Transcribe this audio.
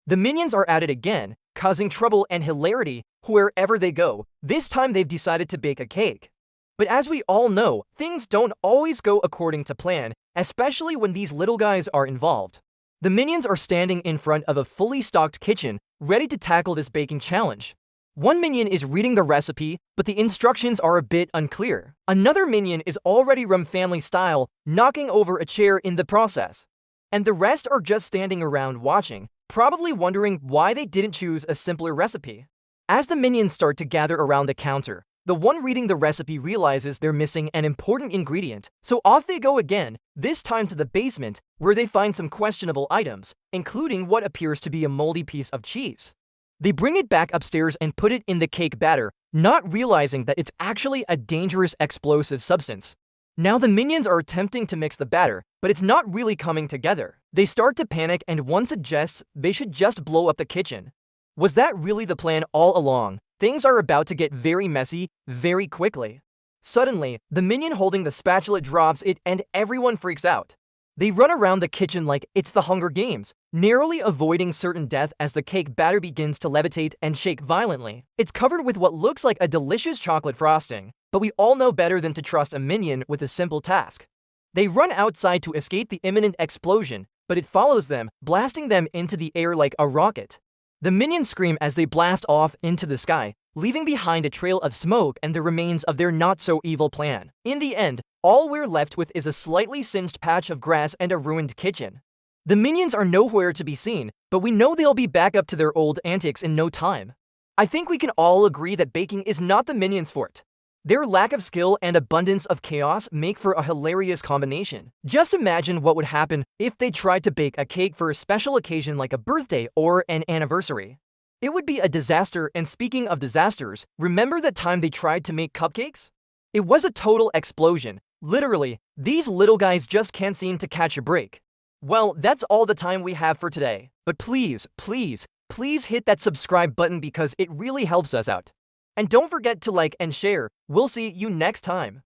The minions are at it again, causing trouble and hilarity wherever they go. This time they've decided to bake a cake. But as we all know, things don't always go according to plan, especially when these little guys are involved. The minions are standing in front of a fully stocked kitchen, ready to tackle this baking challenge. One minion is reading the recipe, but the instructions are a bit unclear. Another minion is already Rum family style, knocking over a chair in the process. And the rest are just standing around watching, probably wondering why they didn't choose a simpler recipe. As the minions start to gather around the counter, the one reading the recipe realizes they're missing an important ingredient, so off they go again, this time to the basement, where they find some questionable items, including what appears to be a moldy piece of cheese. They bring it back upstairs and put it in the cake batter, not realizing that it's actually a dangerous explosive substance. Now the minions are attempting to mix the batter, but it's not really coming together. They start to panic and one suggests they should just blow up the kitchen. Was that really the plan all along? Things are about to get very messy, very quickly. Suddenly, the minion holding the spatula drops it and everyone freaks out. They run around the kitchen like it's the Hunger Games, narrowly avoiding certain death as the cake batter begins to levitate and shake violently. It's covered with what looks like a delicious chocolate frosting, but we all know better than to trust a minion with a simple task. They run outside to escape the imminent explosion, but it follows them, blasting them into the air like a rocket. The minions scream as they blast off into the sky, leaving behind a trail of smoke and the remains of their not-so-evil plan. In the end, all we're left with is a slightly singed patch of grass and a ruined kitchen. The minions are nowhere to be seen, but we know they'll be back up to their old antics in no time. I think we can all agree that baking is not the minions' forte. Their lack of skill and abundance of chaos make for a hilarious combination. Just imagine what would happen if they tried to bake a cake for a special occasion like a birthday or an anniversary. It would be a disaster, and speaking of disasters, remember that time they tried to make cupcakes? It was a total explosion. Literally, these little guys just can't seem to catch a break. Well, that's all the time we have for today. But please, please, please hit that subscribe button because it really helps us out. And don't forget to like and share. We'll see you next time.